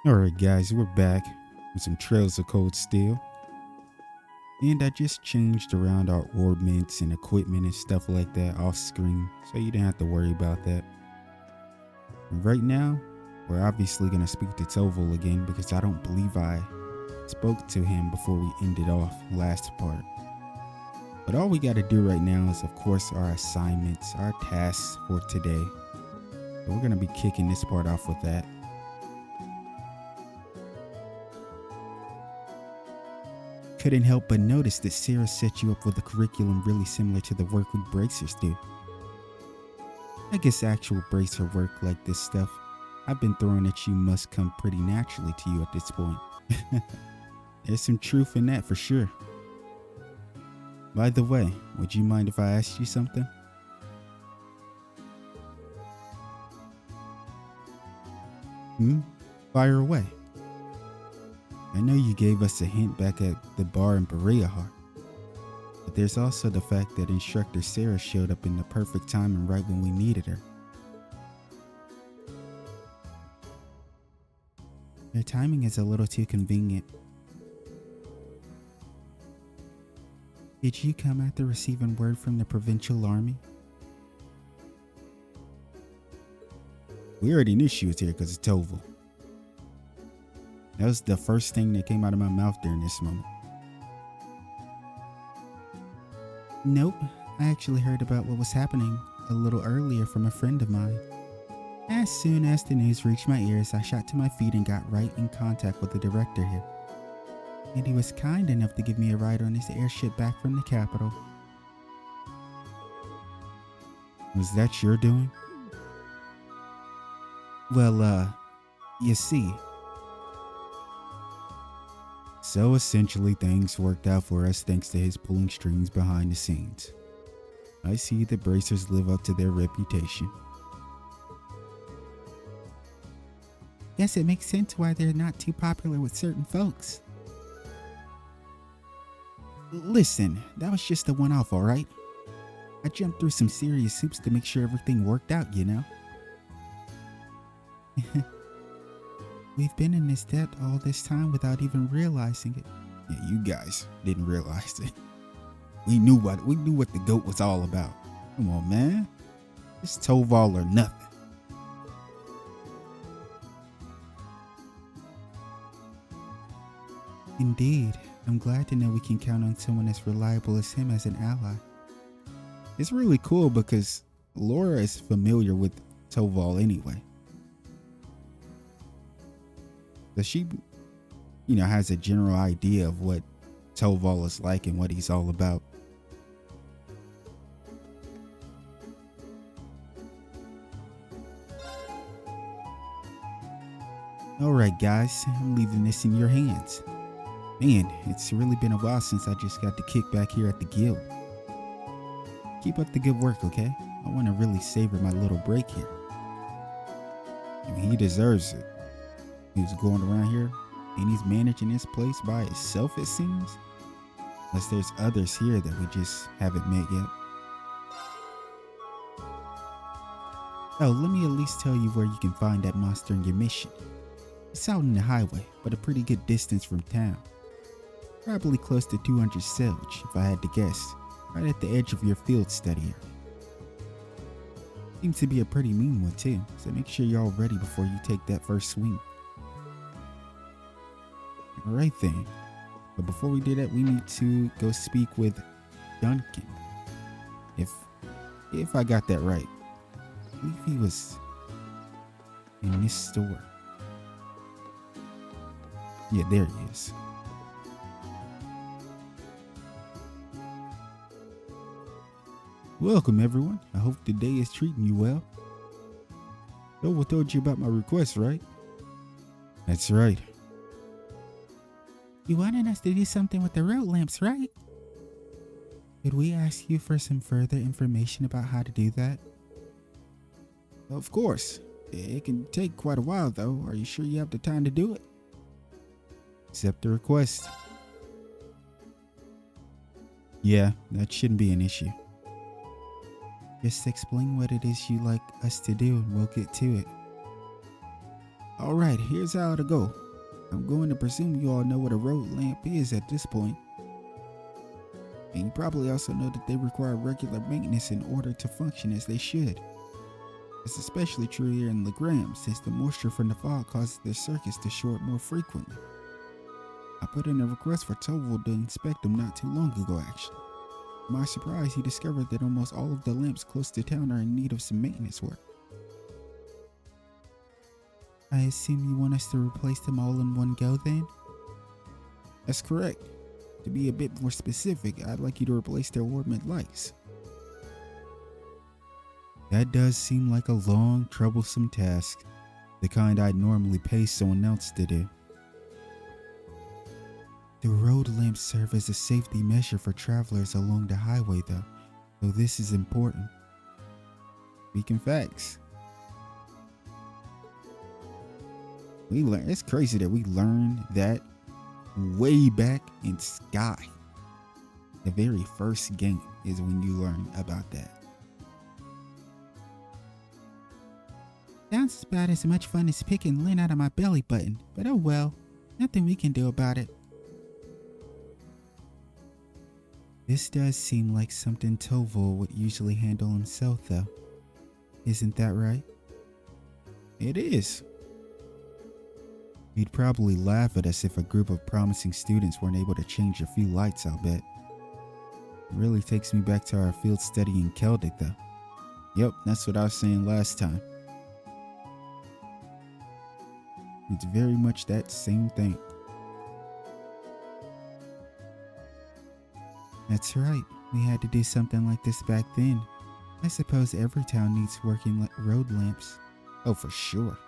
Alright guys, we're back with some Trails of Cold Steel. And I just changed around our orbments and equipment and stuff like that off screen, so you didn't have to worry about that. And right now, we're obviously going to speak to ಠಃLove again because I don't believe I spoke to him before we ended off last part. But all we got to do right now is of course our assignments, our tasks for today. So we're going to be kicking this part off with that. Couldn't help but notice that Sarah set you up with a curriculum really similar to the work we bracers do. I guess actual bracer work like this stuff I've been throwing at you must come pretty naturally to you at this point. There's some truth in that for sure. By the way, would you mind if I asked you something? Fire away. I know you gave us a hint back at the bar in Bereahar, but there's also the fact that Instructor Sarah showed up in the perfect time and right when we needed her. Your timing is a little too convenient. Did you come after receiving word from the provincial army? We already knew she was here because of ಠಃLove. That was the first thing that came out of my mouth during this moment. Nope, I actually heard about what was happening a little earlier from a friend of mine. As soon as the news reached my ears, I shot to my feet and got right in contact with the director here. And he was kind enough to give me a ride on his airship back from the capital. Was that your doing? Well, you see. So essentially things worked out for us thanks to his pulling strings behind the scenes. I see the bracers live up to their reputation. Guess it makes sense why they're not too popular with certain folks. Listen, that was just a one-off, alright? I jumped through some serious hoops to make sure everything worked out, you know? We've been in this debt all this time without even realizing it. Yeah, you guys didn't realize it. We knew what the goat was all about. Come on, man. It's ಠಃLove or nothing. Indeed, I'm glad to know we can count on someone as reliable as him as an ally. It's really cool because Laura is familiar with ಠಃLove anyway. So she, has a general idea of what ಠಃLove is like and what he's all about. Alright guys, I'm leaving this in your hands. Man, it's really been a while since I just got to kick back here at the guild. Keep up the good work, okay? I want to really savor my little break here. I mean, he deserves it. He was going around here and he's managing this place by himself, it seems. Unless there's others here that we just haven't met yet. Oh, let me at least tell you where you can find that monster in your mission. It's out in the highway, but a pretty good distance from town. Probably close to 200 Selge, if I had to guess. Right at the edge of your field study area. Seems to be a pretty mean one too, so make sure you're all ready before you take that first swing. Alright then, but before we do that, we need to go speak with Duncan. If I got that right. I believe he was in this store. Yeah, there he is. Welcome everyone. I hope the day is treating you well. ಠಃLove told you about my request, right? That's right. You wanted us to do something with the road lamps, right? Could we ask you for some further information about how to do that? Of course. It can take quite a while though. Are you sure you have the time to do it? Accept the request. Yeah, that shouldn't be an issue. Just explain what it is you'd like us to do and we'll get to it. Alright, here's how it'll go. I'm going to presume you all know what a road lamp is at this point. And you probably also know that they require regular maintenance in order to function as they should. It's especially true here in Legram, since the moisture from the fog causes their circuits to short more frequently. I put in a request for ಠಃLove to inspect them not too long ago actually. To my surprise, he discovered that almost all of the lamps close to town are in need of some maintenance work. I assume you want us to replace them all in one go then? That's correct. To be a bit more specific, I'd like you to replace their orbment lights. That does seem like a long, troublesome task, the kind I'd normally pay someone else to do. The road lamps serve as a safety measure for travelers along the highway though, so this is important. Speaking facts. It's crazy that we learned that way back in Sky. The very first game is when you learn about that. Sounds about as much fun as picking lint out of my belly button, but oh well, nothing we can do about it. This does seem like something ಠಃLove would usually handle himself though. Isn't that right? It is. He'd probably laugh at us if a group of promising students weren't able to change a few lights, I'll bet. It really takes me back to our field study in Celtic though. Yep, that's what I was saying last time. It's very much that same thing. That's right, we had to do something like this back then. I suppose every town needs working road lamps. Oh, for sure.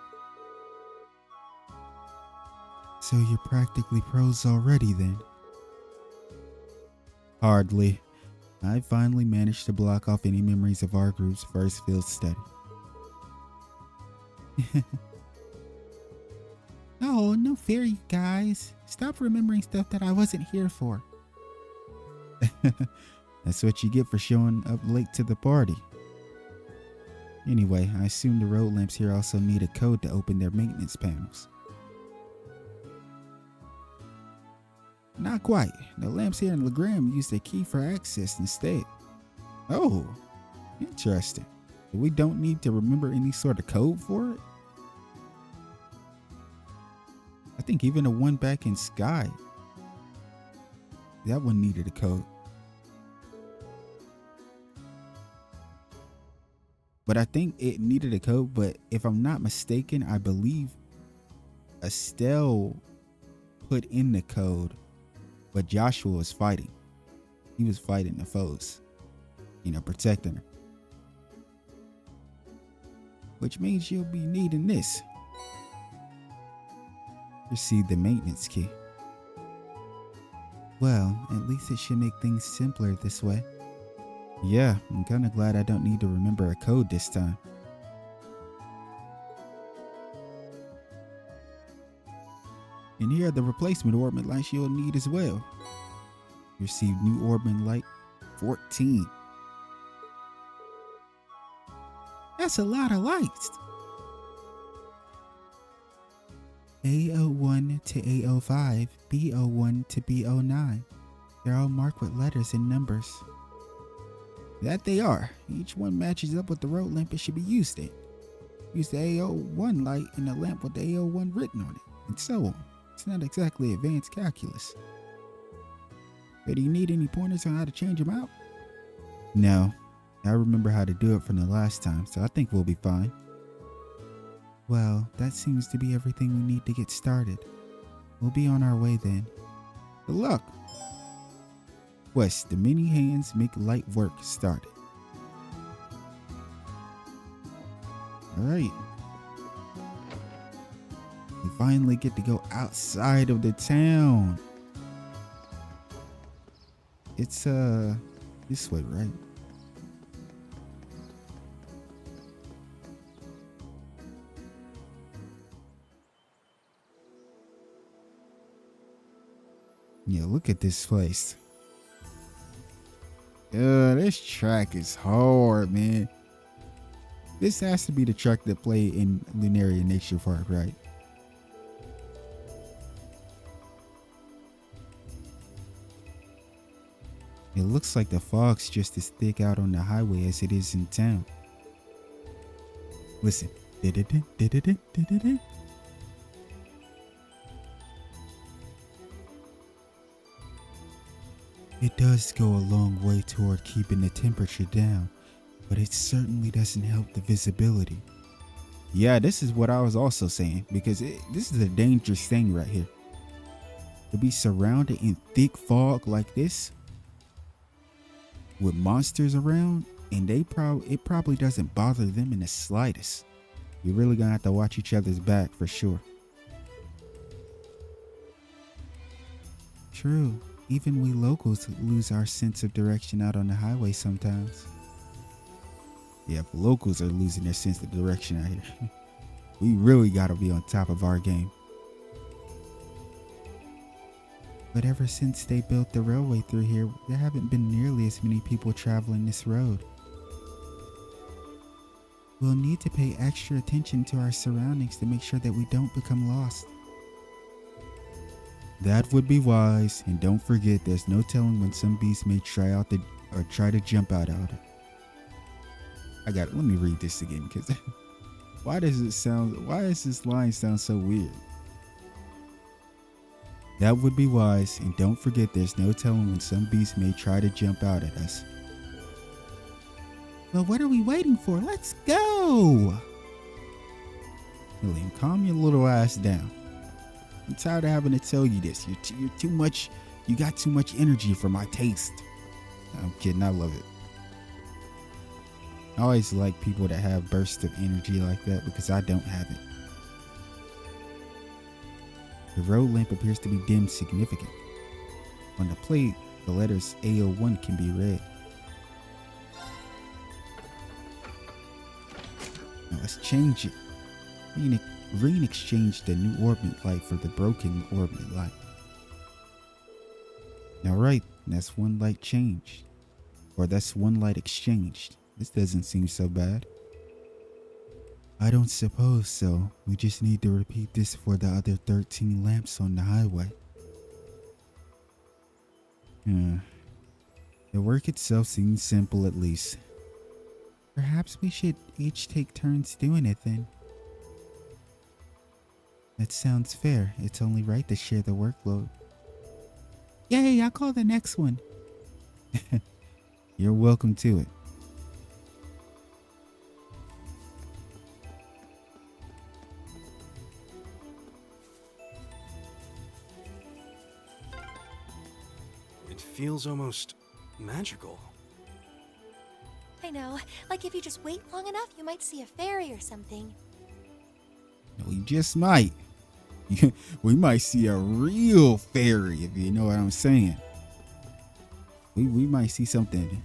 So you're practically pros already then? Hardly. I finally managed to block off any memories of our group's first field study. Oh, no fair, you guys. Stop remembering stuff that I wasn't here for. That's what you get for showing up late to the party. Anyway, I assume the road lamps here also need a code to open their maintenance panels. Not quite. The lamps here in Legram use a key for access instead. Oh, interesting. We don't need to remember any sort of code for it? I think even the one back in Sky, that one needed a code. But I think it needed a code, but if I'm not mistaken, I believe Estelle put in the code, but Joshua was fighting. He was fighting the foes, protecting her. Which means you'll be needing this. Receive the maintenance key. Well, at least it should make things simpler this way. Yeah, I'm kind of glad I don't need to remember a code this time. And here are the replacement orbment lights you'll need as well. You receive new orbment light 14. That's a lot of lights. A01 to A05, B01 to B09. They're all marked with letters and numbers. That they are. Each one matches up with the road lamp it should be used in. Use the A01 light in the lamp with the A01 written on it, and so on. It's not exactly advanced calculus. But do you need any pointers on how to change them out? No. I remember how to do it from the last time, so I think we'll be fine. Well, that seems to be everything we need to get started. We'll be on our way then. Good luck! Quest, the many hands make light work started. Alright. We finally get to go outside of the town. It's this way, right? Yeah, look at this place. This track is hard, man. This has to be the track that played in Lunaria Nature Park, right? It looks like the fog's just as thick out on the highway as it is in town. Listen. It does go a long way toward keeping the temperature down, but it certainly doesn't help the visibility. Yeah, this is what I was also saying, because this is a dangerous thing right here. To be surrounded in thick fog like this, with monsters around, and it probably doesn't bother them in the slightest. You're really gonna have to watch each other's back for sure. True, even we locals lose our sense of direction out on the highway sometimes. Yeah, the locals are losing their sense of direction out here. We really gotta be on top of our game. But ever since they built the railway through here, there haven't been nearly as many people traveling this road. We'll need to pay extra attention to our surroundings to make sure that we don't become lost. That would be wise, and don't forget there's no telling when some beast may try to jump out of it. Let me read this again, because why does this line sound so weird? That would be wise, and don't forget there's no telling when some beast may try to jump out at us. Well, what are we waiting for? Let's go! William, calm your little ass down. I'm tired of having to tell you this. You're too much. You got too much energy for my taste. I'm kidding. I love it. I always like people that have bursts of energy like that because I don't have it. The road lamp appears to be dimmed significant. On the plate, the letters AO1 can be read. Now let's change it. Rean exchanged the new orbit light for the broken orbit light. Now right, that's one light changed. Or that's one light exchanged. This doesn't seem so bad. I don't suppose so. We just need to repeat this for the other 13 lamps on the highway. The work itself seems simple at least. Perhaps we should each take turns doing it then. That sounds fair. It's only right to share the workload. Yay, I'll call the next one. You're welcome to it. It feels almost magical. I know. Like if you just wait long enough, you might see a fairy or something. We just might. We might see a real fairy, if you know what I'm saying. We might see something.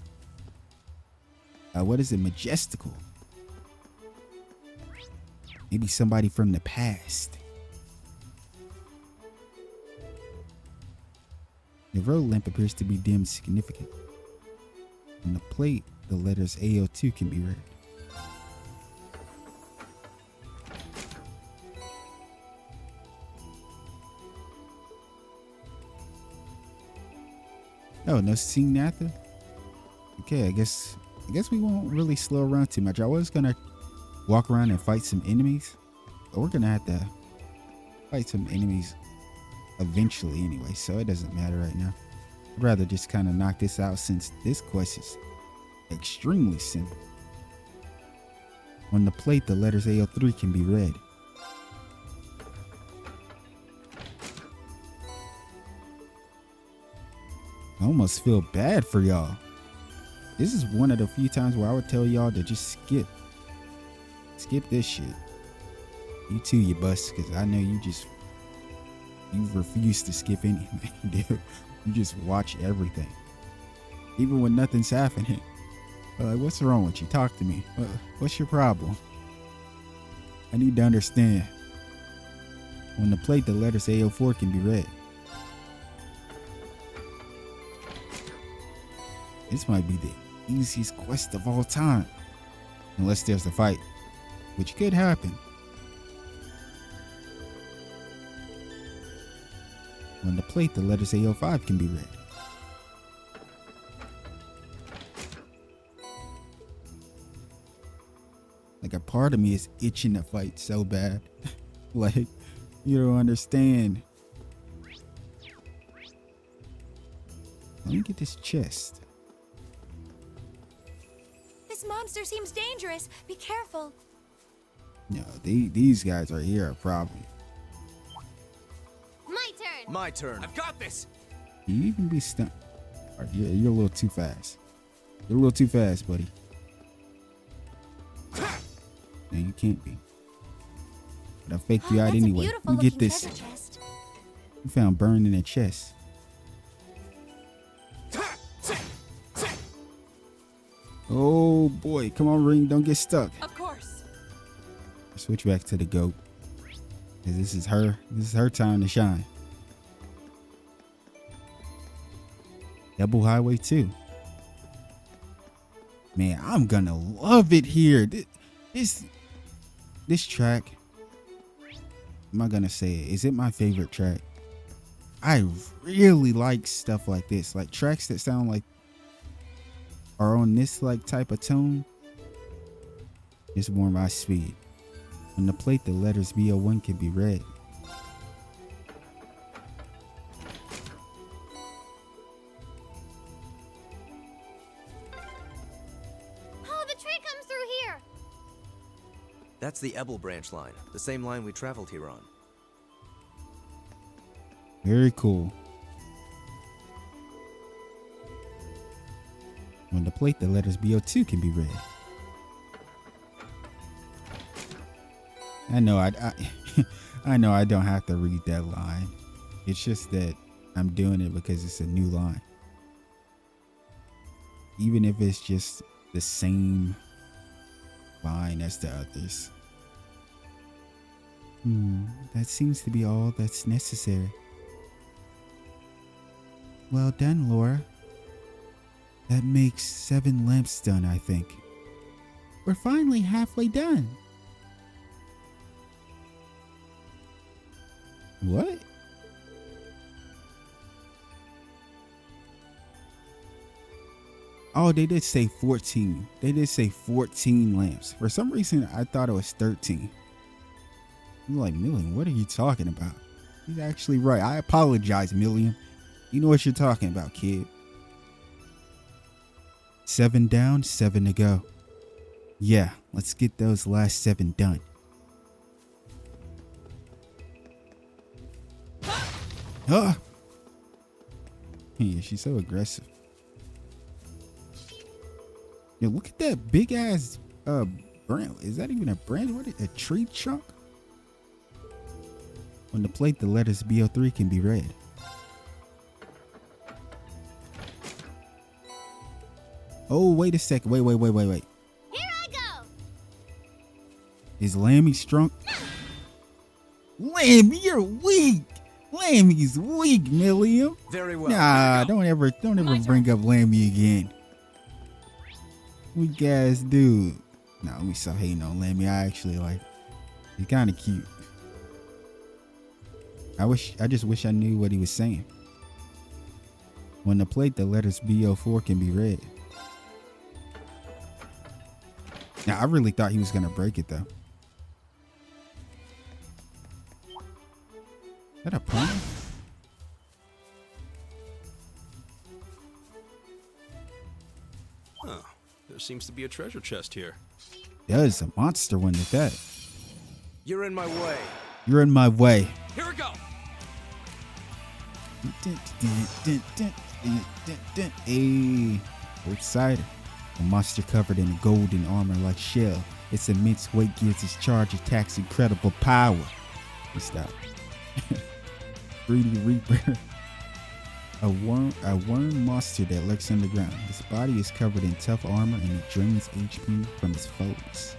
What is it? Majestical. Maybe somebody from the past. The road lamp appears to be dimmed significant. On the plate, the letters AO2 can be read. Oh, no scene after? Okay, I guess we won't really slow around too much. I was gonna walk around and fight some enemies, but we're gonna have to fight some enemies eventually anyway, so it doesn't matter right now. I'd rather just kind of knock this out since this quest is extremely simple. On the plate, the letters AO3 can be read. I almost feel bad for y'all. This is one of the few times where I would tell y'all to just skip this shit. You too, you bust, because I know you refuse to skip anything, dude. You just watch everything, even when nothing's happening. What's wrong with you? Talk to me. What's your problem? I need to understand. On the plate, the letters AO4 can be read. This might be the easiest quest of all time. Unless there's a fight, which could happen. On the plate, the letters AO5 can be read. part of me is itching to fight so bad. Like, you don't understand. Let me get this chest. This monster seems dangerous. Be careful. No, these guys right here are a problem. My turn. My turn. I've got this. You can be stunned. Right, you're a little too fast. You're a little too fast, buddy. No, you can't be. But I faked you out That's anyway. A beautiful You get looking this. treasure chest. You found burned in the chest. Oh boy, come on, Rean, don't get stuck. Of course. Switch back to the goat. 'Cause this is her time to shine. Double highway 2. Man, I'm gonna love it here. This track, am I gonna say it? Is it my favorite track? I really like stuff like this, like tracks that sound like are on this like type of tone. It's more my speed. On the plate, the letters BO1 can be read. Oh, the tree comes through here. That's the ÄBBL branch line, the same line we traveled here on. Very cool. On the plate, the letters BO2 can be read. I know I know I don't have to read that line. It's just that I'm doing it because it's a new line. Even if it's just the same line as the others. That seems to be all that's necessary. Well done, Laura. That makes 7 lamps done, I think. We're finally halfway done. What? Oh, they did say 14. They did say 14 lamps. For some reason, I thought it was 13. I'm like, Million, what are you talking about? He's actually right. I apologize, Million. You know what you're talking about, kid. 7 down, 7 to go. Yeah, let's get those last 7 done. Ah! Yeah, she's so aggressive. Yo, look at that big ass branch. Is that even a branch? What is a tree trunk? On the plate, the letters BO3 can be read. Oh, wait a second. Wait. Here I go. Is Lammy strong? Lammy, you're weak. Lammy's weak, Milliam. Very well. Nah, don't ever bring up Lammy again. Weak ass dude. Nah, we stop hating on Lammy. I actually like. He's kind of cute. I just wish I knew what he was saying. On the plate, the letters BO4 can be read. Now, I really thought he was gonna break it though. Is that a pony? Huh. There seems to be a treasure chest here. There's a monster one at that. You're in my way. You're in my way. Here we go. Hey, we're excited. A monster covered in golden armor like shell. Its immense weight gives its charge attacks incredible power. Let's stop. 3D Reaper. A worm monster that lurks underground. Its body is covered in tough armor and it drains HP from its foes.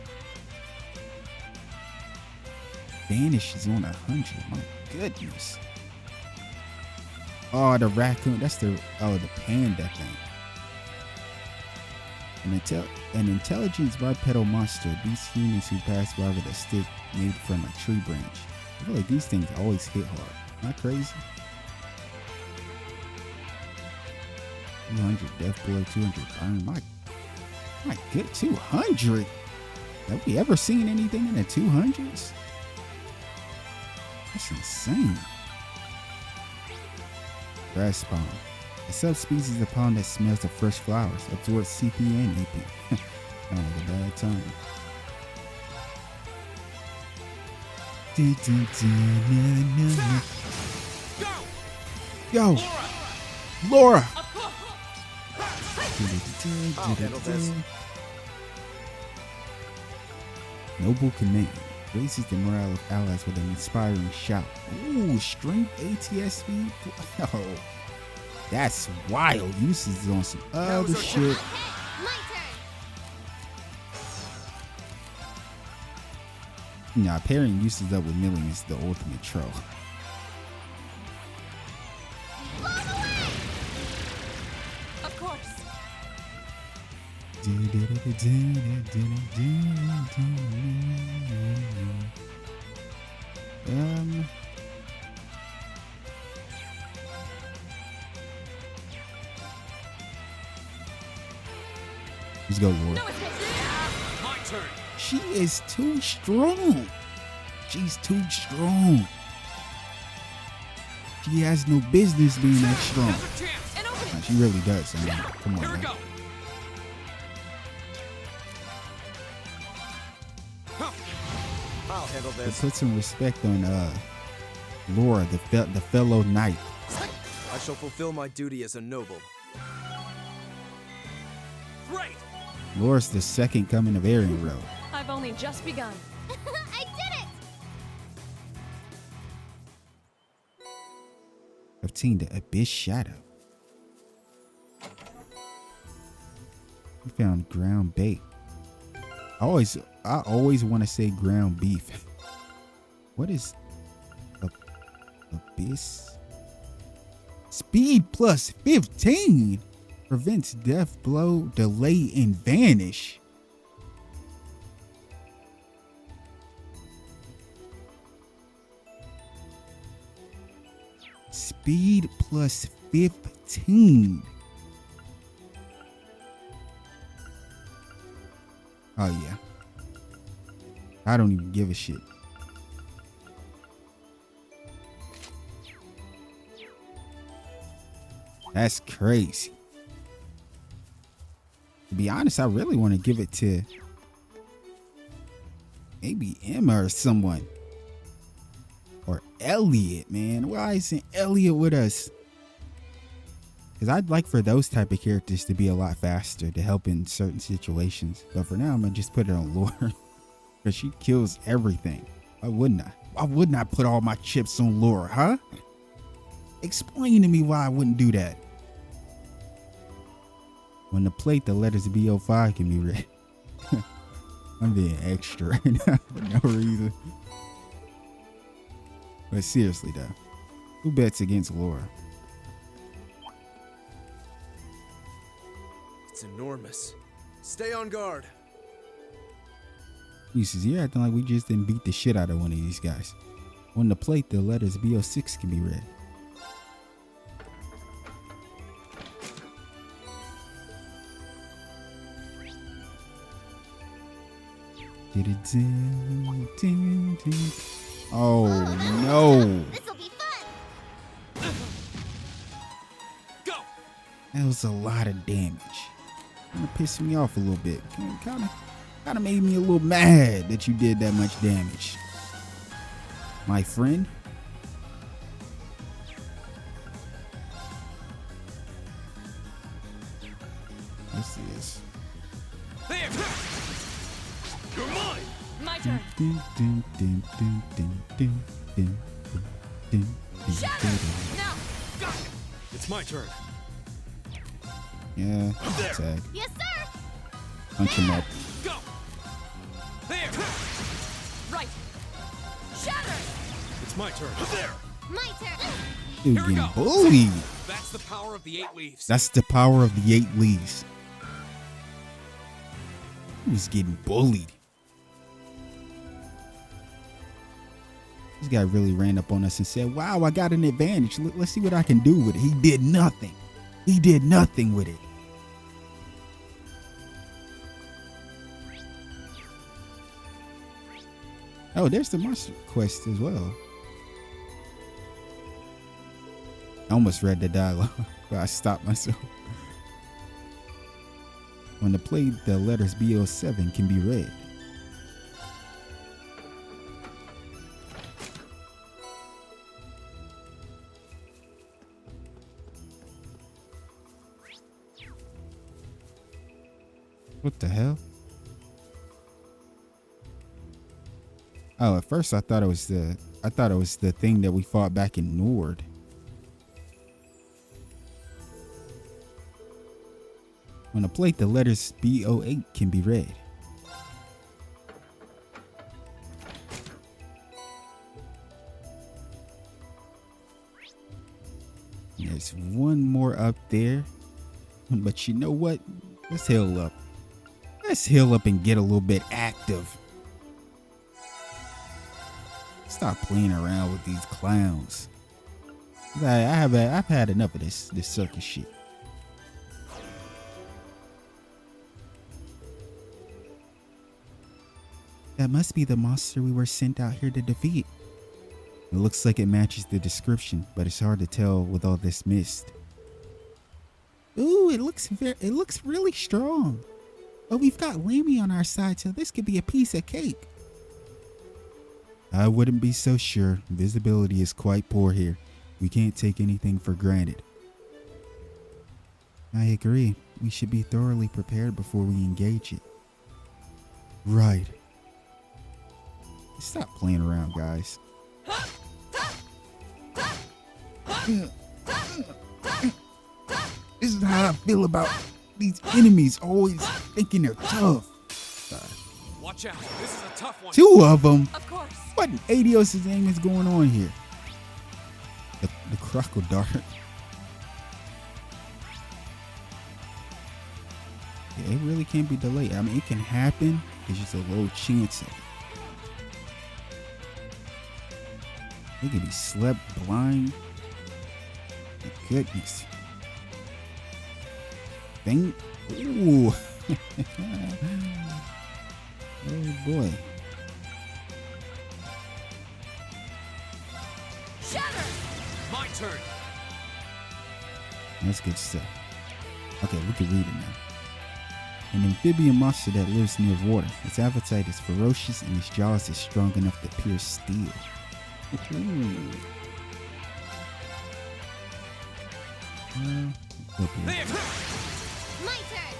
Vanishes on 100. My goodness. Oh, the raccoon. That's the panda thing. An intelligence bipedal monster. These humans who pass by with a stick made from a tree branch. I feel like these things always hit hard. Am I crazy? 200 death blow, 200 burn. My good, 200. Have we ever seen anything in the 200s? That's insane. Grass spawn. A subspecies of pond that smells of fresh flowers, absorbs CP and EP. Sounds like a bad time. Yo! Laura! I'll handle this. Noble command. Raises the morale of allies with an inspiring shout. Ooh, strength ATS speed? Oh, that's wild. Uses on some other shit. My turn. Nah, pairing uses up with milling is the ultimate troll. Of course. Let's go, Lord. My turn. She is too strong. She's too strong. She has no business being that strong. There's a chance. Nah, she really does. I mean, come on, Here we man. go. I'll handle To this. put some respect on Laura, the fellow knight. I shall fulfill my duty as a noble. Great. Laura's the second coming of Arian Road. I've only just begun. I did it! 15, the Abyss Shadow. We found ground bait. I always want to say ground beef. What is Abyss? Speed plus 15 prevents death blow, delay, and vanish. Speed plus 15. Oh yeah. I don't even give a shit. That's crazy. To be honest, I really want to give it to maybe Emma or someone. Or Elliot, man. Why isn't Elliot with us? Because I'd like for those type of characters to be a lot faster to help in certain situations. But for now, I'm going to just put it on Laura. Because she kills everything. Why wouldn't I? Why wouldn't I put all my chips on Laura, huh? Explain to me why I wouldn't do that. On the plate, the letters BO5 can be read. I'm being extra right now for no reason. But seriously though, who bets against Laura? It's enormous. Stay on guard. Jesus, you're acting like we just didn't beat the shit out of one of these guys. On the plate, the letters BO6 can be read. Oh no! This'll be fun! Go. That was a lot of damage. Kind of pissed me off a little bit. Kind of made me a little mad that you did that much damage, my friend. Let's see this. There. You're mine. My turn. Now. Got it. It's my turn. Yeah, There. tag. Yes, sir! Punch him up. Go. There. Right. Shatter. It's my turn. There. My turn! Dude Here we getting go. bullied. That's the power of the 8 leaves. That's the power of the 8 leaves. He was getting bullied. This guy really ran up on us and said, wow, I got an advantage. Let's see what I can do with it. He did nothing. He did nothing with it. Oh, there's the monster quest as well. I almost read the dialogue, but I stopped myself. On the plate, the letters BO7 can be read. What the hell? Oh, at first I thought it was the thing that we fought back in Nord. On the plate, the letters BO8 can be read. There's one more up there. But you know what? Let's heal up. Let's heal up and get a little bit active. Stop playing around with these clowns. I've had enough of this circus shit. That must be the monster we were sent out here to defeat. It looks like it matches the description, but it's hard to tell with all this mist. Ooh, it looks really strong. But we've got Lammy on our side, so this could be a piece of cake. I wouldn't be so sure. Visibility is quite poor here. We can't take anything for granted. I agree. We should be thoroughly prepared before we engage it. Right. Stop playing around, guys. This is how I feel about these enemies, always thinking they're tough. Watch out. This is a tough one. Two of them. Of course. What in Adios' name is going on here? The crocodile. Yeah, it really can't be delayed. I mean, it can happen. There's just a low chance of it. They can be slept blind. My goodness. Dang. Ooh. Oh boy. Shatter! My turn. That's good stuff. Okay, we can read it now. An amphibian monster that lives near water. Its appetite is ferocious and its jaws is strong enough to pierce steel. Ooh. There. My turn.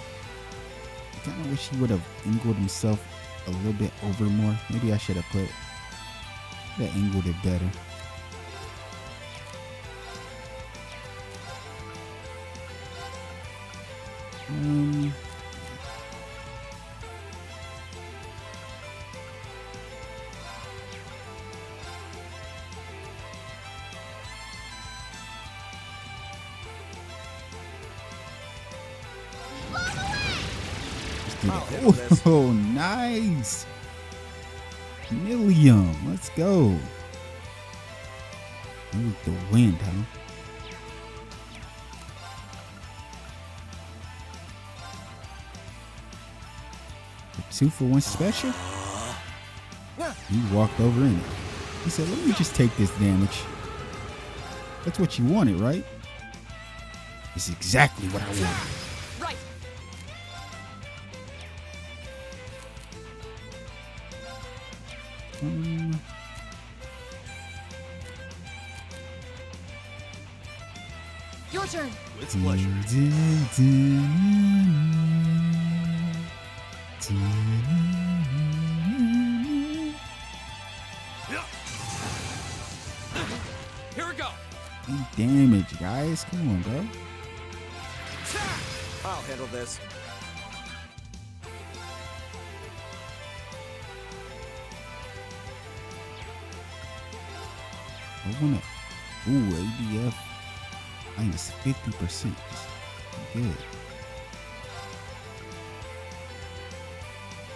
I kind of wish he would have angled himself a little bit over more. Maybe I should have angled it better. Oh, nice. Millium. Let's go. Ooh, the wind, huh? The 2-for-1 special? He walked over in it. He said, let me just take this damage. That's what you wanted, right? It's exactly what I wanted. Right. Your turn. With pleasure. Here we go. Damage, guys. Come on, bro. I'll handle this. I wanna. Ooh, ADF minus 50%. Good.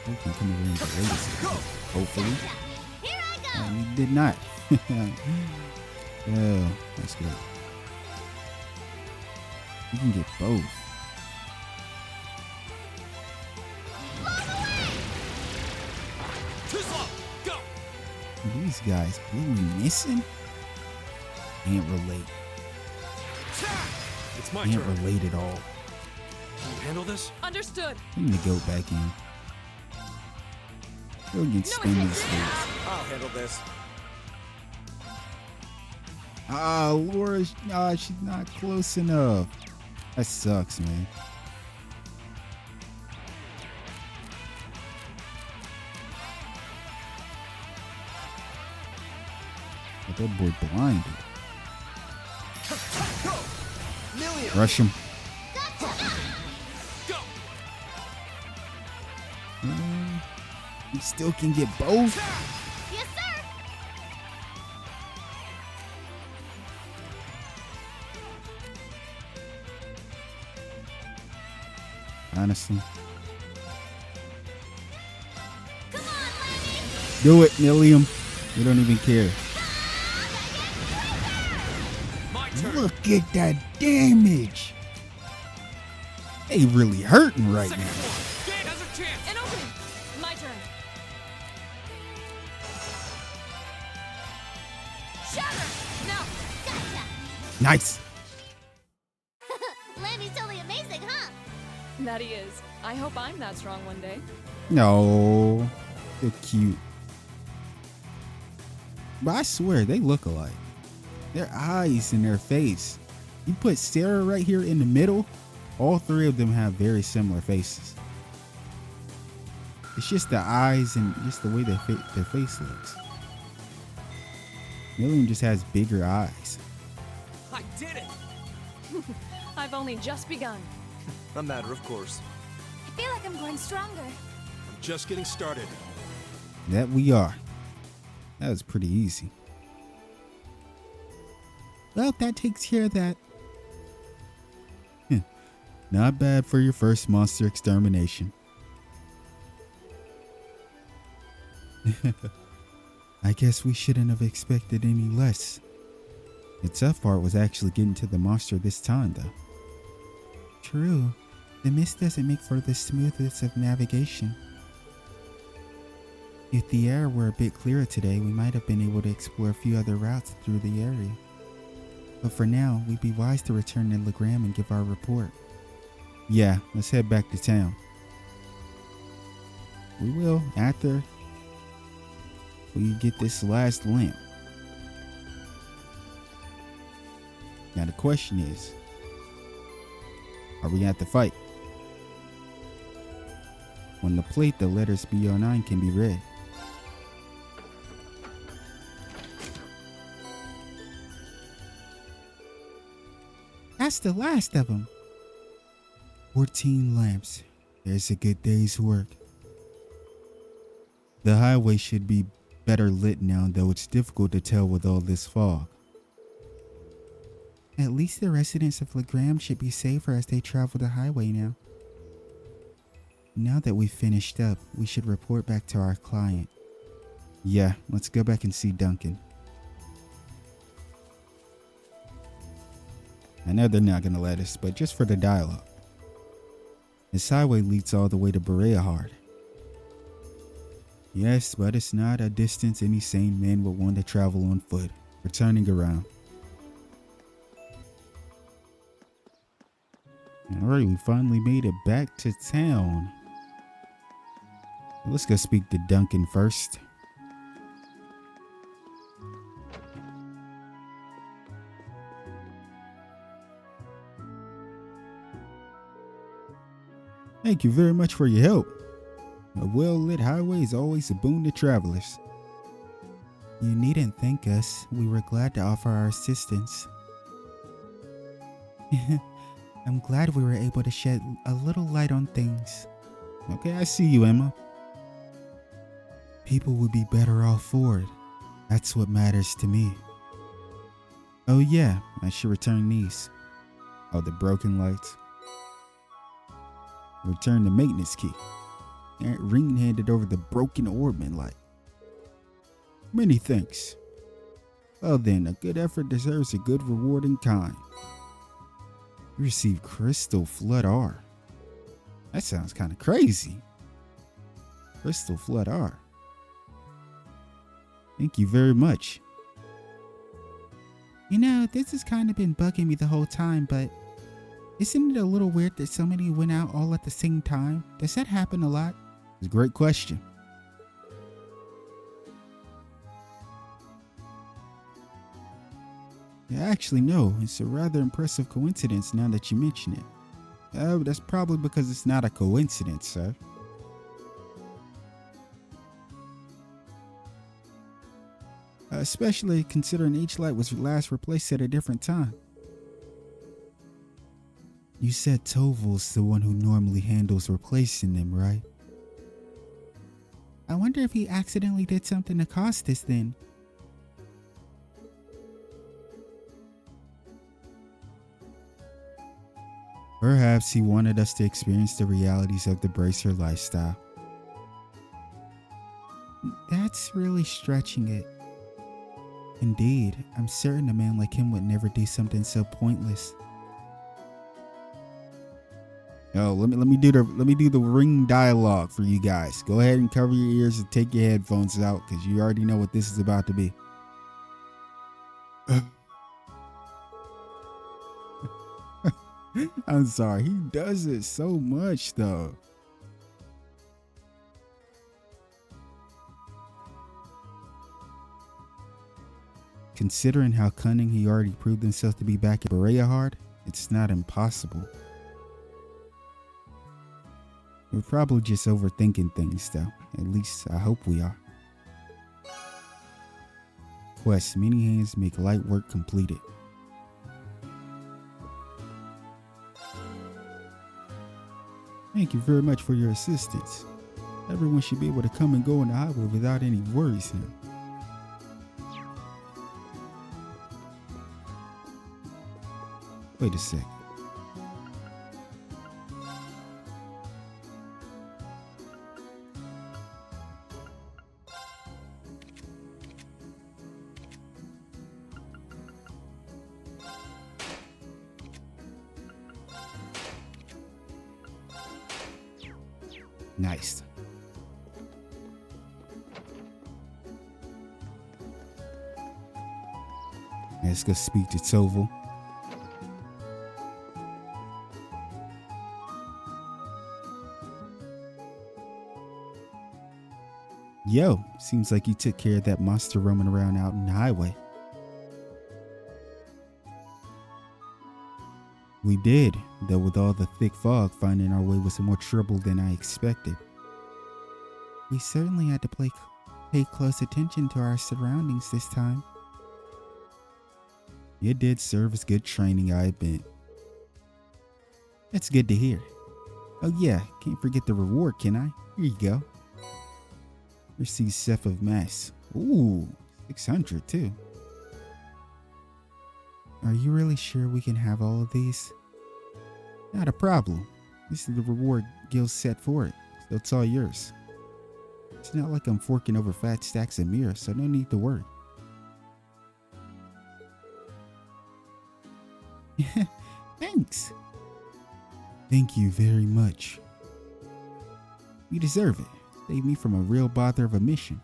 We can come around the latest. Hopefully. Here I go. He did not. Oh, that's good. You can get both. ṯ霖, go. these guys really missing? Can't relate. It's my Can't turn. relate at all. Can you handle this? Understood. Bring the goat back in. Brilliant spin these space. I'll handle this. Ah, Laura, she's not close enough. That sucks, man. But that boy blinded. Million. Rush him. Go. He still can get both. Yes, sir. Honestly. Come on, Lammy. Do it, Milliam. We don't even care. My turn. Look at that damage. They really hurting right Second now. floor. Gate has a chance. An opening. My turn. Shatter. No. Gotcha. Nice. Lammy's totally amazing, huh? That he is. I hope I'm that strong one day. No. They're cute. But I swear, they look alike. Their eyes and their face. You put Sarah right here in the middle, all three of them have very similar faces. It's just the eyes and just the way their face looks. Milliam just has bigger eyes. I did it. I've only just begun. A matter of course. I feel like I'm growing stronger. I'm just getting started. That we are. That was pretty easy. Well, that takes care of that. Not bad for your first monster extermination. I guess we shouldn't have expected any less. The tough part was actually getting to the monster this time, though. True. The mist doesn't make for the smoothest of navigation. If the air were a bit clearer today, we might have been able to explore a few other routes through the area. But for now, we'd be wise to return to Legram and give our report. Yeah, let's head back to town. We will after we get this last lamp. Now the question is, are we at the fight? On the plate, the letters BO9 can be read. That's the last of them. 14 lamps. There's a good day's work. The highway should be better lit now, though it's difficult to tell with all this fog. At least the residents of Legram should be safer as they travel the highway now. Now that we've finished up, we should report back to our client. Yeah, let's go back and see Duncan. I know they're not going to let us, but just for the dialogue. This highway leads all the way to Bereahard. Yes, but it's not a distance any sane man would want to travel on foot. We're turning around. Alright, we finally made it back to town. Let's go speak to Duncan first. Thank you very much for your help. A well-lit highway is always a boon to travelers. You needn't thank us. We were glad to offer our assistance. I'm glad we were able to shed a little light on things. Okay, I see you, Emma. People would be better off for it. That's what matters to me. Oh yeah, I should return these. Oh, the broken lights. Return the maintenance key. Rean handed over the broken orbman light. Many thanks. Well then, a good effort deserves a good reward in kind. You received Crystal Flood R. That sounds kind of crazy. Crystal Flood R. Thank you very much. You know, this has kind of been bugging me the whole time, but isn't it a little weird that so many went out all at the same time? Does that happen a lot? It's a great question. Yeah, actually, no. It's a rather impressive coincidence now that you mention it. That's probably because it's not a coincidence, sir. Especially considering each light was last replaced at a different time. You said ಠಃLove's the one who normally handles replacing them, right? I wonder if he accidentally did something to cause this then. Perhaps he wanted us to experience the realities of the bracer lifestyle. That's really stretching it. Indeed, I'm certain a man like him would never do something so pointless. Oh, let me do the ring dialogue for you guys. Go ahead and cover your ears and take your headphones out because you already know what this is about to be. I'm sorry, he does it so much though. Considering how cunning he already proved himself to be back at Berea, it's not impossible. We're probably just overthinking things though. At least I hope we are. Quest, many hands make light work completed. Thank you very much for your assistance. Everyone should be able to come and go on the highway without any worries now. Wait a sec. Nice. Let's go speak to ಠಃLove. Yo, seems like you took care of that monster roaming around out in the highway. We did, though with all the thick fog, finding our way was more trouble than I expected. We certainly had to pay close attention to our surroundings this time. It did serve as good training, I admit. That's good to hear. Oh yeah, can't forget the reward, can I? Here you go. Receive Seth of Mass. Ooh, 600 too. Are you really sure we can have all of these? Not a problem. This is the reward Gil set for it, so it's all yours. It's not like I'm forking over fat stacks of mirrors, so no need to worry. Thanks. Thank you very much. You deserve it. Saved me from a real bother of a mission.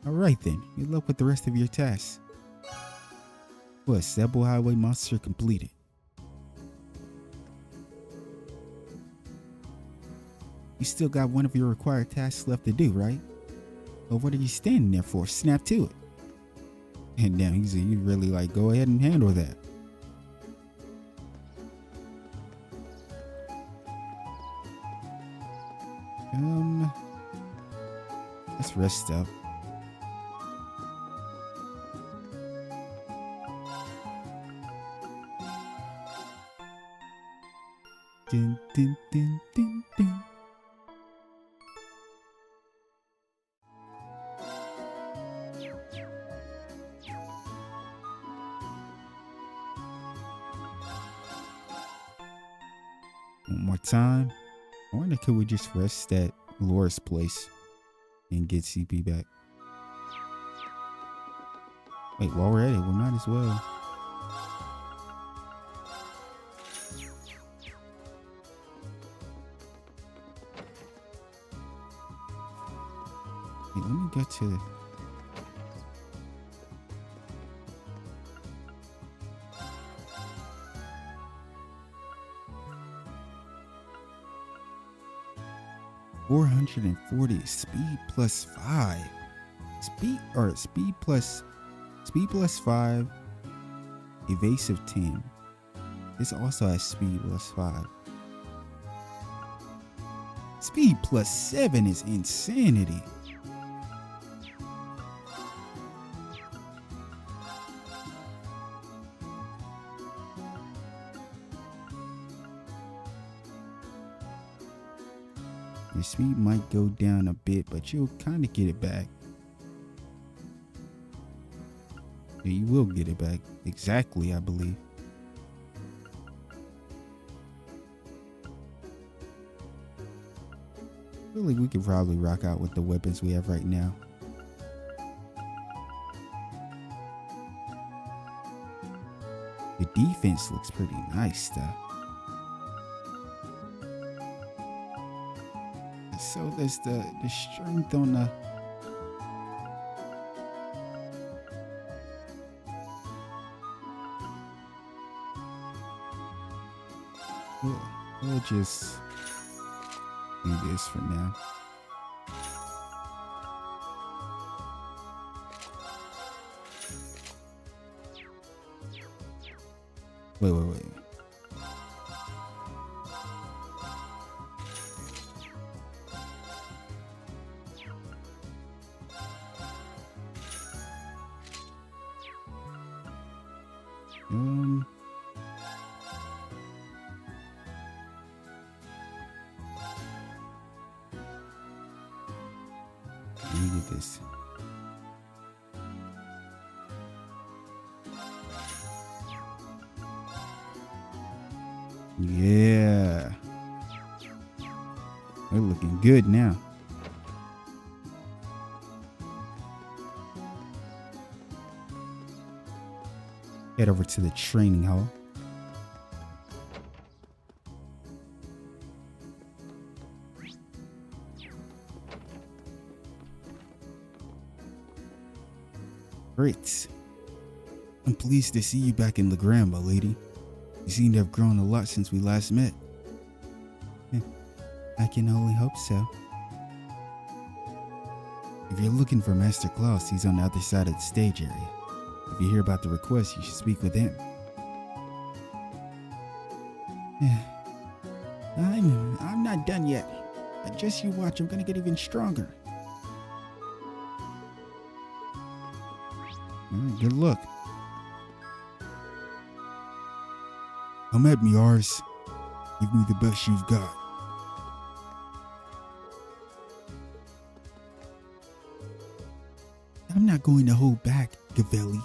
Alright then, good luck with the rest of your tasks. What, Sebo Highway monster completed. You still got one of your required tasks left to do, right? Well, what are you standing there for? Snap to it. And now you really like, go ahead and handle that. Let's rest up. Dun, dun, dun, dun, dun. One more time. I wonder, could we just rest at Laura's place and get CP back? Wait, while we're at it, we might as well. Wait, let me go to... $440 speed plus 5. Speed plus 5, evasive 10. This also has speed plus 5. Speed plus 7 is insanity. Your speed might go down a bit, but you'll kind of get it back. Yeah, you will get it back. Exactly, I believe. I feel like we could probably rock out with the weapons we have right now. The defense looks pretty nice, though. So there's the strength on the... We'll just do this for now. Wait. Let me get this. Yeah. We're looking good now. Head over to the training hall. Great. I'm pleased to see you back in Legram, my lady. You seem to have grown a lot since we last met. I can only hope so. If you're looking for Master Klaus, he's on the other side of the stage area. If you hear about the request, you should speak with him. I'm not done yet. Just you watch, I'm gonna get even stronger. Good luck. Come at me, Ars. Give me the best you've got. I'm not going to hold back, Gavelli.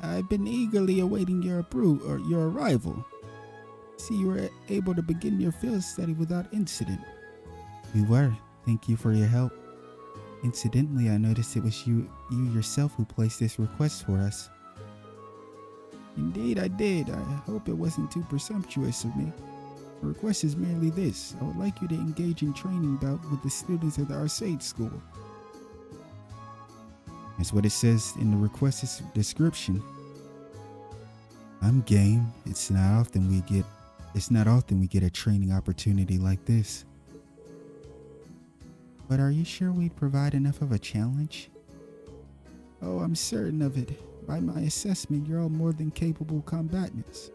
I've been eagerly awaiting your arrival. See, you were able to begin your field study without incident. We were. Thank you for your help. Incidentally, I noticed it was you yourself who placed this request for us. Indeed, I did. I hope it wasn't too presumptuous of me. The request is merely this. I would like you to engage in training bout with the students of the Arseid school. That's what it says in the request's description. I'm game. It's not often we get a training opportunity like this. But are you sure we'd provide enough of a challenge? Oh, I'm certain of it. By my assessment, you're all more than capable combatants.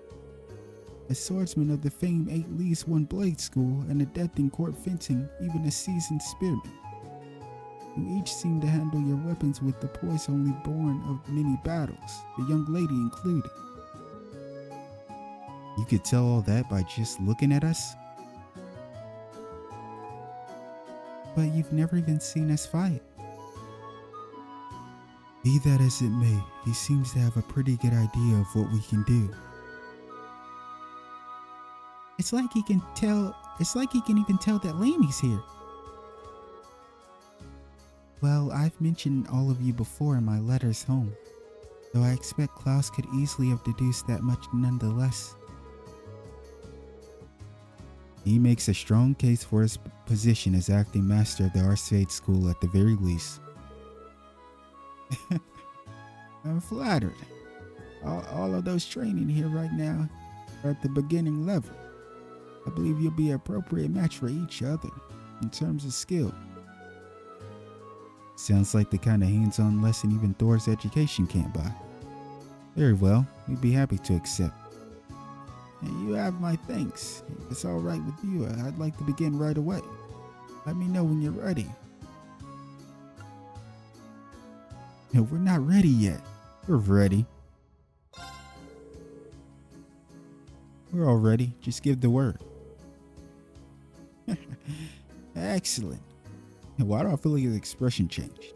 A swordsman of the famed 8 Leagues 1 Blade School, an adept in court fencing, even a seasoned spearman. You each seem to handle your weapons with the poise only born of many battles, the young lady included. You could tell all that by just looking at us? But you've never even seen us fight. Be that as it may, he seems to have a pretty good idea of what we can do. It's like he can even tell that Lammy's here. Well, I've mentioned all of you before in my letters home. though I expect Klaus could easily have deduced that much nonetheless. He makes a strong case for his position as acting master of the Arseid school at the very least. I'm flattered. All of those training here right now are at the beginning level. I believe you'll be an appropriate match for each other in terms of skill. Sounds like the kind of hands-on lesson even Thor's education can't buy. Very well, we'd be happy to accept. And you have my thanks. If it's all right with you, I'd like to begin right away. Let me know when you're ready. No, we're not ready yet. We're ready. We're all ready. Just give the word. Excellent. Why do I feel like his expression changed?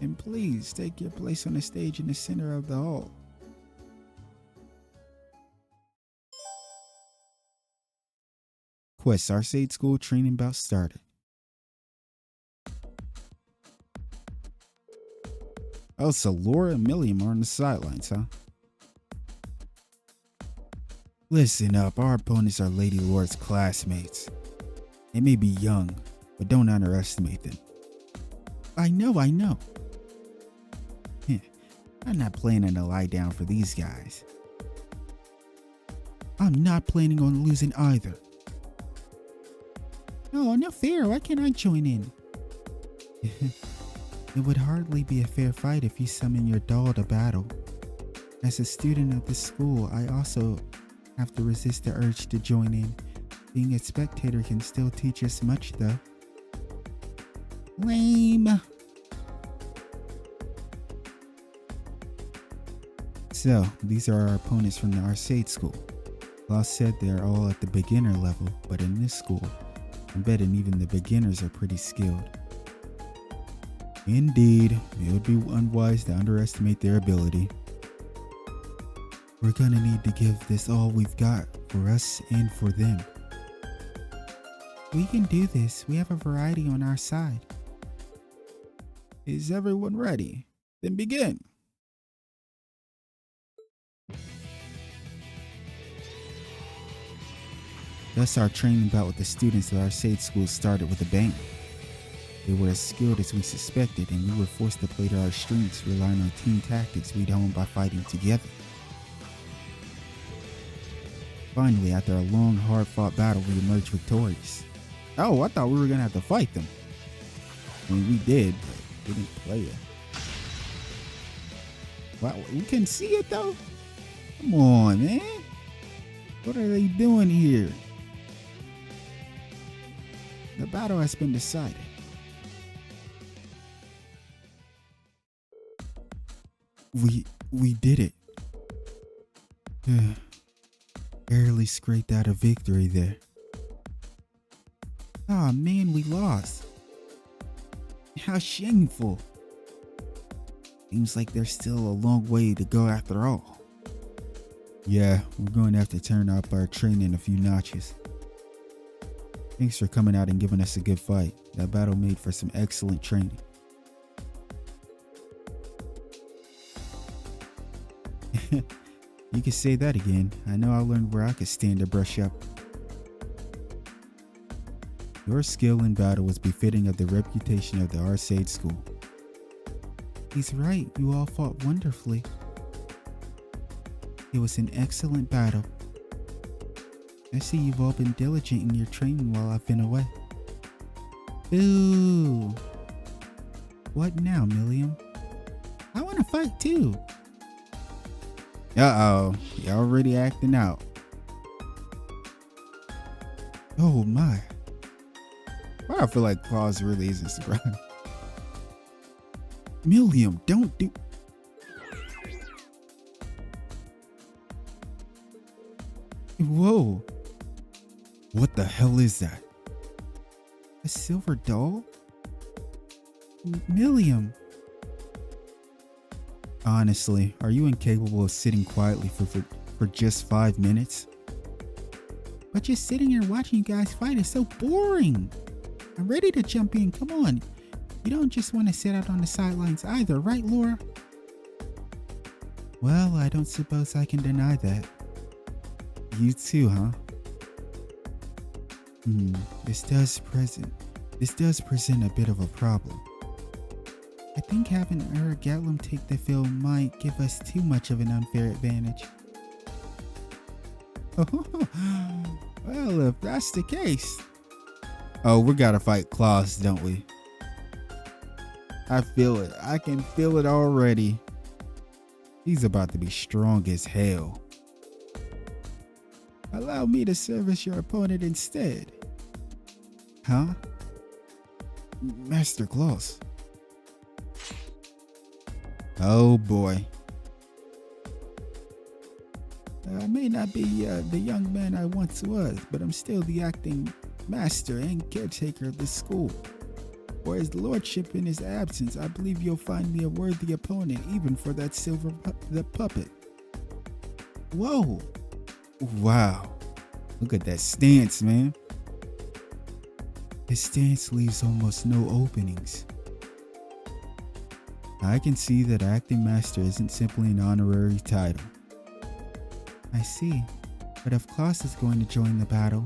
And please take your place on the stage in the center of the hall. Quest Arseid School training bout started. Oh, so Laura and Milliam are on the sidelines, huh? Listen up, our opponents are Lady Laura's classmates. They may be young, but don't underestimate them. I know. I'm not planning to lie down for these guys. I'm not planning on losing either. No, not fair. Why can't I join in? It would hardly be a fair fight if you summon your doll to battle. As a student of this school, I also have to resist the urge to join in. Being a spectator can still teach us much, though. Lame. So, these are our opponents from the Arseid school. Klaus said they are all at the beginner level, but in this school, I'm betting even the beginners are pretty skilled. Indeed, it would be unwise to underestimate their ability. We're gonna need to give this all we've got, for us and for them. We can do this. We have a variety on our side. Is everyone ready? Then begin. Thus, our training bout with the students of our Arseid school started with a bang. They were as skilled as we suspected, and we were forced to play to our strengths, relying on team tactics we'd honed by fighting together. Finally, after a long, hard-fought battle, we emerged victorious. Oh, I thought we were gonna have to fight them. I mean, we did, but we didn't play it. Wow, we couldn't see it though? Come on, man. What are they doing here? The battle has been decided. We did it. Barely scraped out a victory there. Ah, man, we lost. How shameful. Seems like there's still a long way to go after all. Yeah, we're going to have to turn up our training a few notches. Thanks for coming out and giving us a good fight. That battle made for some excellent training. You can say that again. I know I learned where I could stand to brush up. Your skill in battle was befitting of the reputation of the Arseid school. He's right. You all fought wonderfully. It was an excellent battle. I see you've all been diligent in your training while I've been away. Ooh. What now, Milliam? I want to fight too. Uh-oh. You're already acting out. Oh my. Why I feel like Klaus really isn't surprised. Milliam, don't do... Whoa. What the hell is that? A silver doll? Milliam. Honestly, are you incapable of sitting quietly for just 5 minutes? But just sitting here watching you guys fight is so boring. I'm ready to jump in. Come on. You don't just want to sit out on the sidelines either, right, Laura? Well, I don't suppose I can deny that. You too, huh? This does present a bit of a problem. I think having Lammy take the field might give us too much of an unfair advantage. Well, if that's the case. Oh, we gotta fight Klaus, don't we? I feel it. I can feel it already. He's about to be strong as hell. Allow me to serve as your opponent instead. Huh? Master Klaus. Oh boy. I may not be the young man I once was, but I'm still the acting master and caretaker of this school. For his lordship in his absence, I believe you'll find me a worthy opponent, even for that the puppet. Whoa. Wow. Look at that stance, man. His stance leaves almost no openings. I can see that acting master isn't simply an honorary title. I see, but if Klaus is going to join the battle,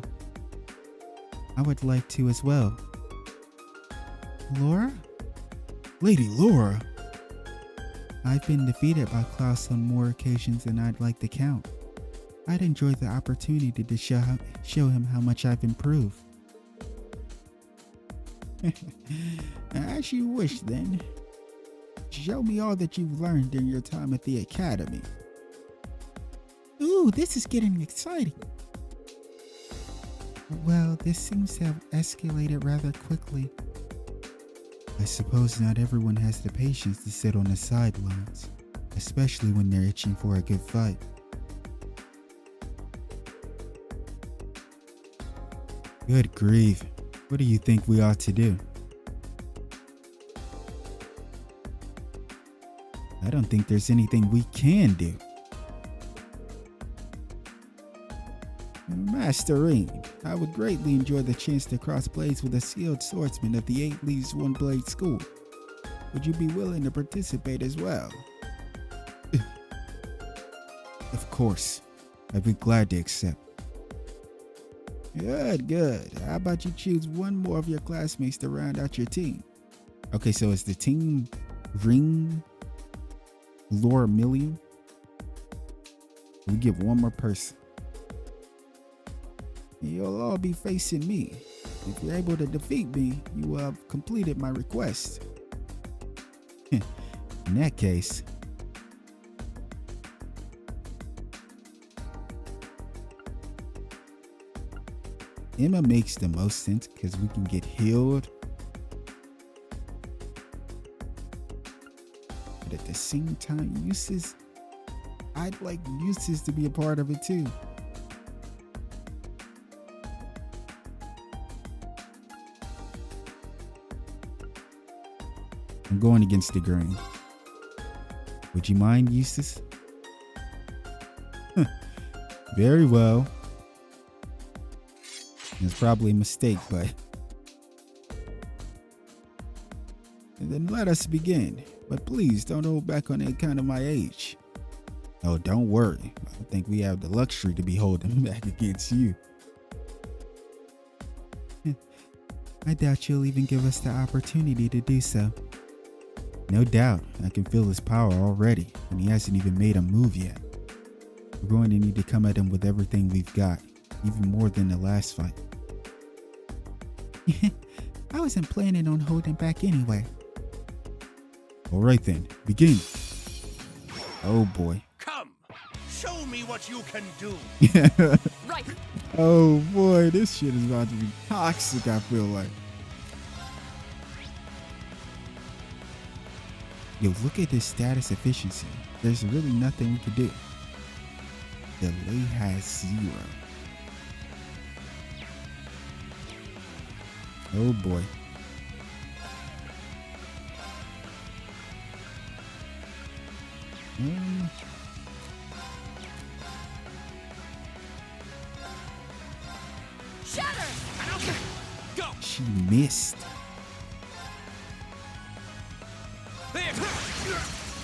I would like to as well. Laura? Lady Laura? I've been defeated by Klaus on more occasions than I'd like to count. I'd enjoy the opportunity to show him how much I've improved. As you wish then. Show me all that you've learned during your time at the academy. Ooh, this is getting exciting. Well, this seems to have escalated rather quickly. I suppose not everyone has the patience to sit on the sidelines, especially when they're itching for a good fight. Good grief. What do you think we ought to do? I don't think there's anything we can do. Master Rean, I would greatly enjoy the chance to cross blades with a skilled swordsman of the 8 Leaves 1 Blade School. Would you be willing to participate as well? Of course. I'd be glad to accept. Good. How about you choose one more of your classmates to round out your team? Okay, so it's the team Rean, Laura Million. We give one more person. You'll all be facing me. If you're able to defeat me, you will have completed my request. In that case, Emma makes the most sense because we can get healed. But at the same time, I'd like Eustace to be a part of it too. I'm going against the grain. Would you mind, Eustace? Very well. It's probably a mistake, but... And then let us begin. But please don't hold back on account of my age. Oh, don't worry. I think we have the luxury to be holding back against you. I doubt you'll even give us the opportunity to do so. No doubt, I can feel his power already, and he hasn't even made a move yet. We're going to need to come at him with everything we've got, even more than the last fight. I wasn't planning on holding back anyway. Alright then, begin. Oh boy. Come, show me what you can do. Right. Oh boy, this shit is about to be toxic, I feel like. Yo, look at this status efficiency. There's really nothing we can do. Delay has 0. Oh boy. Shatter! Go! She missed. There!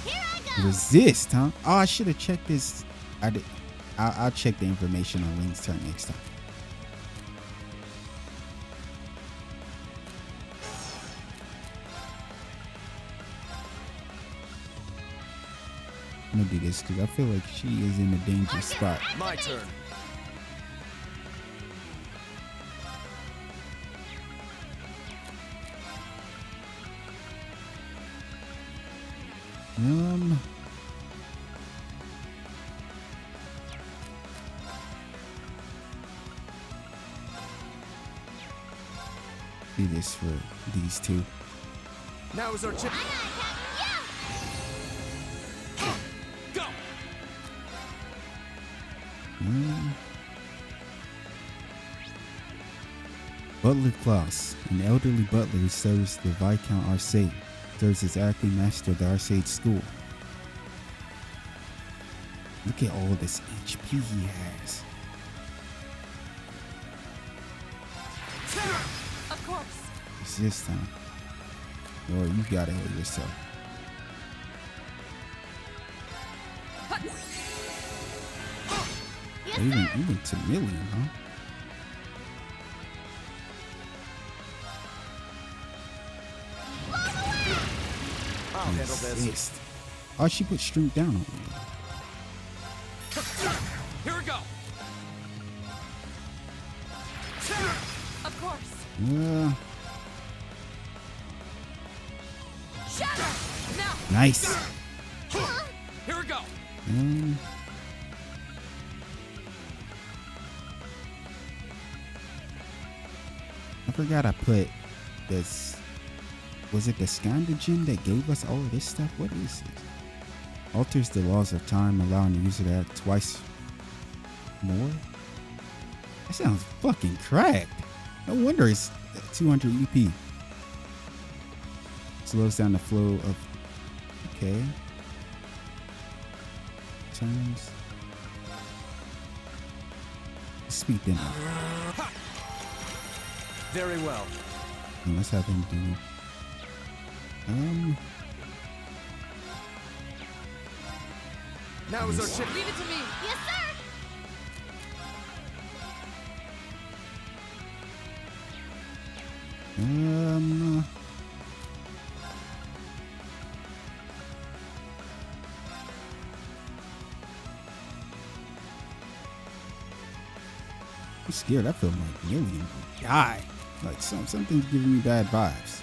Here I go! Resist, huh? Oh, I should have checked this. I did. I'll check the information on Link's turn next time. I'm gonna do this because I feel like she is in a dangerous spot. My turn. Do this for these two. Now is our chip. Go. Butler Klaus, an elderly butler who serves the Viscount Arseid, serves as acting master of the Arseid school. Look at all this HP he has. Of course. It's this time. Or you gotta heal yourself. Yes, Even to million, huh? I'll handle this. Resist. Oh, she put strength down on me. Here we go. Of course. Shatter! Now! Nice. Here we go. I forgot I put this. Was it the Scandigen that gave us all of this stuff? What is this? Alters the laws of time, allowing the user to act twice more? That sounds fucking cracked. No wonder it's 200 EP. Slows down the flow of... Okay. Turns. Speed them up. Very well. And let's have him do... Now is our chip. Leave it to me. Yes, sir. I'm scared. I feel like Million will die. Like something's giving me bad vibes.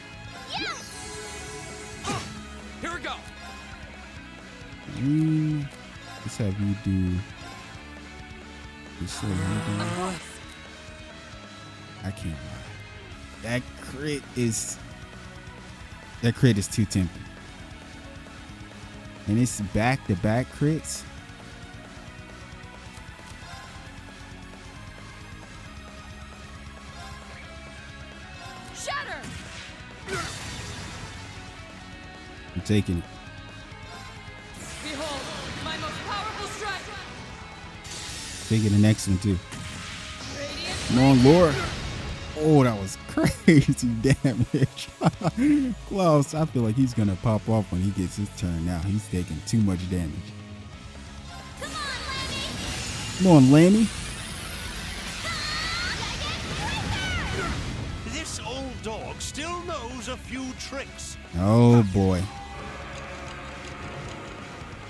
Here we go. Let's have you do this little I can't lie. That crit is too tempting. And it's back-to-back crits. Shatter! I'm taking it. Behold, my most powerful strike! Taking the next one too. Radiant. Come on, Lord. Oh, that was crazy damage. Klaus, I feel like he's gonna pop off when he gets his turn now. He's taking too much damage. Come on, Lammy. This old dog still knows a few tricks. Oh boy.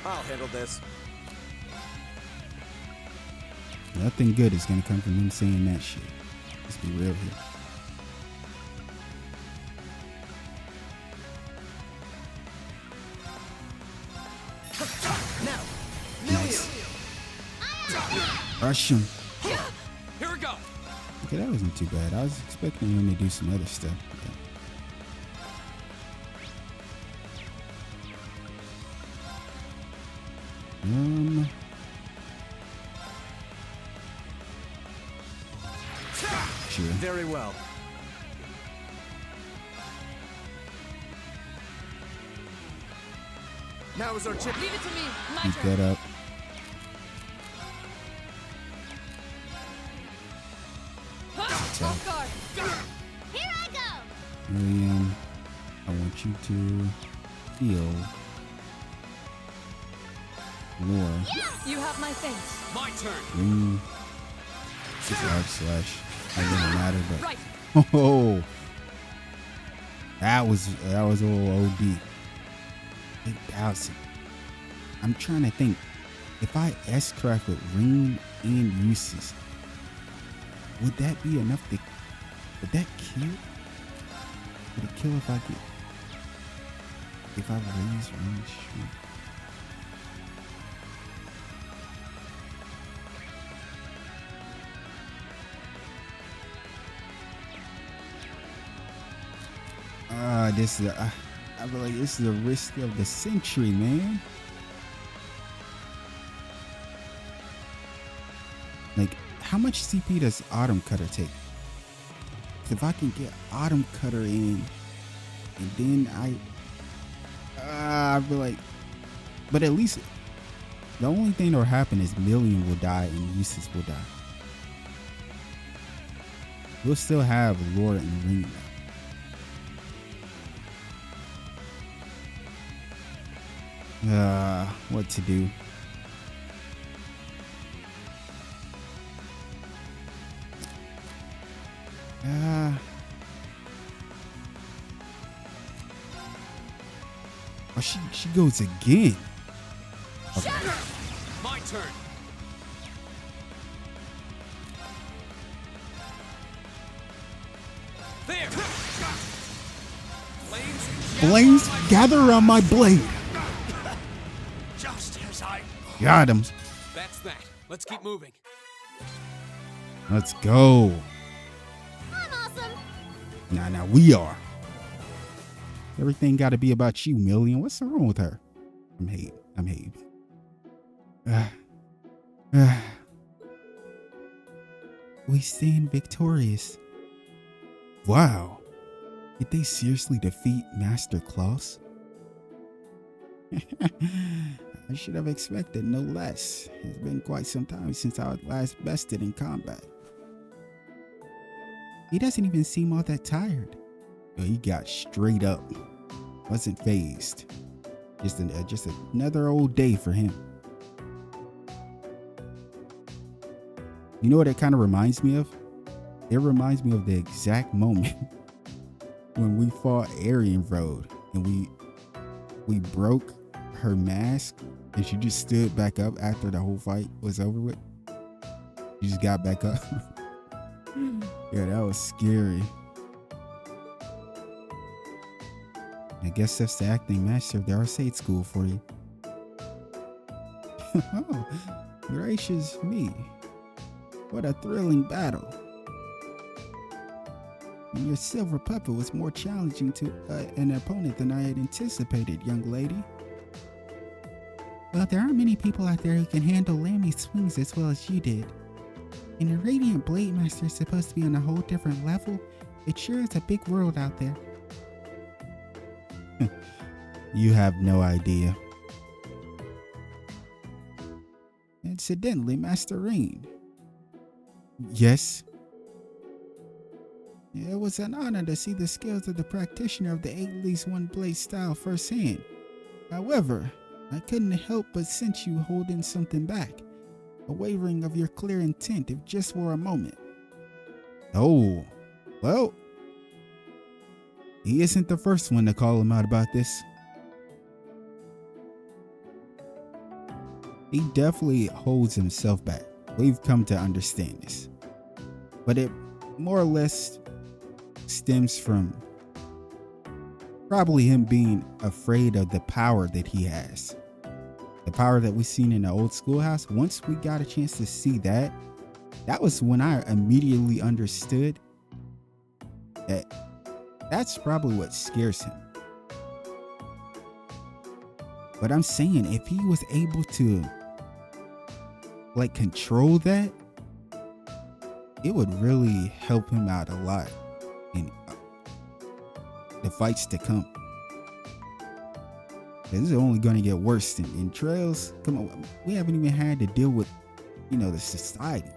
I'll handle this. Nothing good is gonna come from him saying that shit. Let's be real here. Nice. Rush him. Here we go. Okay, that wasn't too bad. I was expecting him to do some other stuff. Sure. Very well. Now is our chip. Leave it to me. My Keep turn. that up. Off guard. Here I go. Rean, I want you to heal more. You have my thanks. My turn. Rean. Just large slash. It didn't matter, but Right. oh, that was all OD. 8,000. I'm trying to think. If I S-craft with Rean and uses, would that be enough to? Would that kill? Would it kill if I raise range? This is I feel like this is a risk of the century, man. Like, how much CP does Autumn Cutter take? If I can get Autumn Cutter in, and then I feel like, but at least the only thing that will happen is Million will die and Useless will die. We'll still have Laura and Rean. What to do? Oh, she goes again. Okay. My turn. There. Flames gather around my blade. Just as I. Got him. That's that. Let's keep moving. Let's go. I'm awesome. Now we are. Everything got to be about you, Million. What's wrong with her? I'm hating. We stand victorious. Wow. Did they seriously defeat Master Klaus? I should have expected no less. It's been quite some time since I was last bested in combat. He doesn't even seem all that tired. He got straight up. Wasn't phased. Just another old day for him. You know what it kind of reminds me of? It reminds me of the exact moment when we fought Aryan Road and we broke her mask and she just stood back up after the whole fight was over with. She just got back up. Yeah, that was scary. I guess that's the acting master of the Arseid school for you. Oh, gracious me. What a thrilling battle. And your silver puppet was more challenging to an opponent than I had anticipated, young lady. Well, there aren't many people out there who can handle Lammy's swings as well as you did. And a Radiant Blade Master is supposed to be on a whole different level. It sure is a big world out there. You have no idea. Incidentally, Master Rean. Yes? It was an honor to see the skills of the practitioner of the 8 Leagues 1 Blade style firsthand. However, I couldn't help but sense you holding something back. A wavering of your clear intent, if just for a moment. Oh, well, he isn't the first one to call him out about this. He definitely holds himself back. We've come to understand this. But it more or less stems from probably him being afraid of the power that he has. The power that we've seen in the old schoolhouse. Once we got a chance to see that, that was when I immediately understood that that's probably what scares him. But I'm saying if he was able to like control that, it would really help him out a lot in the fights to come. This is only going to get worse in Trails. Come on, we haven't even had to deal with, the society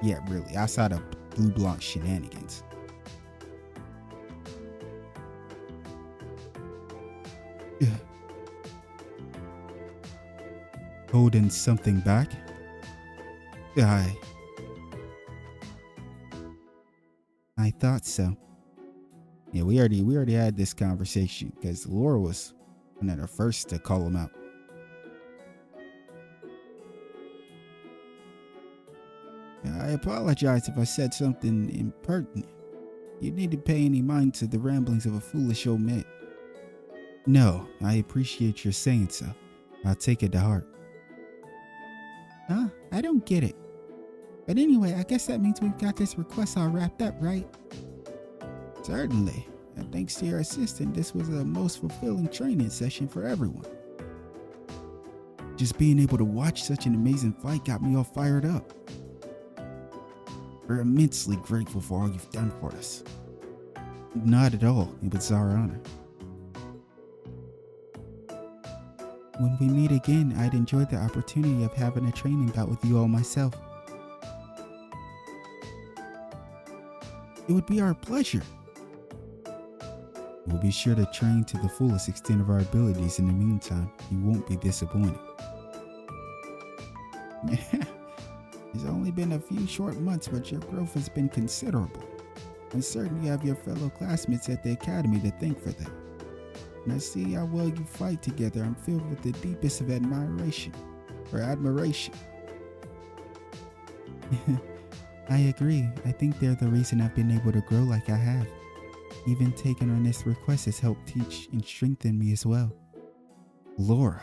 yet, really, outside of Blue Blanc shenanigans. Holding something back? I thought so. Yeah, we already had this conversation because Laura was one of the first to call him out. I apologize if I said something impertinent. You need to pay any mind to the ramblings of a foolish old man. No, I appreciate your saying so. I'll take it to heart. Huh? I don't get it. But anyway, I guess that means we've got this request all wrapped up, right? Certainly. And thanks to your assistant, this was a most fulfilling training session for everyone. Just being able to watch such an amazing fight got me all fired up. We're immensely grateful for all you've done for us. Not at all. It was our honor. When we meet again, I'd enjoy the opportunity of having a training bout with you all myself. It would be our pleasure. We'll be sure to train to the fullest extent of our abilities. In the meantime, you won't be disappointed. It's only been a few short months, but your growth has been considerable. I'm certain you have your fellow classmates at the academy to thank for that. When I see how well you fight together, I'm filled with the deepest of admiration. I agree. I think they're the reason I've been able to grow like I have. Even taking on this request has helped teach and strengthen me as well. Laura.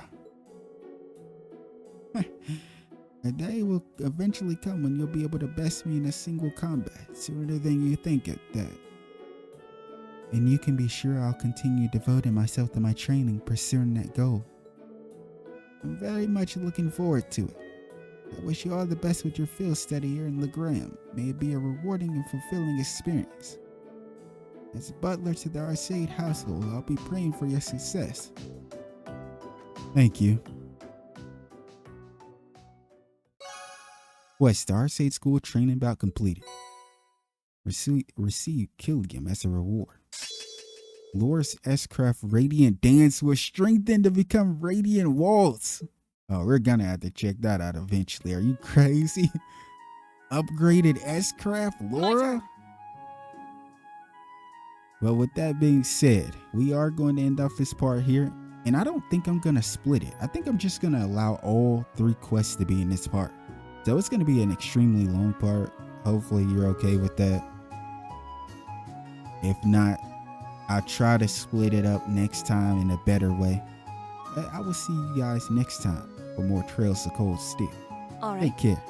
A day will eventually come when you'll be able to best me in a single combat, sooner than you think at that. And you can be sure I'll continue devoting myself to my training, pursuing that goal. I'm very much looking forward to it. I wish you all the best with your field study here in Legram. May it be a rewarding and fulfilling experience. As a butler to the Arseid household, I'll be praying for your success. Thank you. West Arseid School training bout completed. Receive Killiam as a reward. Laura's S-Craft Radiant Dance was strengthened to become Radiant Waltz. Oh, we're gonna have to check that out eventually. Are you crazy? Upgraded S-Craft Laura? Well, with that being said, we are going to end off this part here. And I don't think I'm going to split it. I think I'm just going to allow all 3 quests to be in this part. So it's going to be an extremely long part. Hopefully you're okay with that. If not, I'll try to split it up next time in a better way. I will see you guys next time for more Trails of Cold Steel. All right. Take care.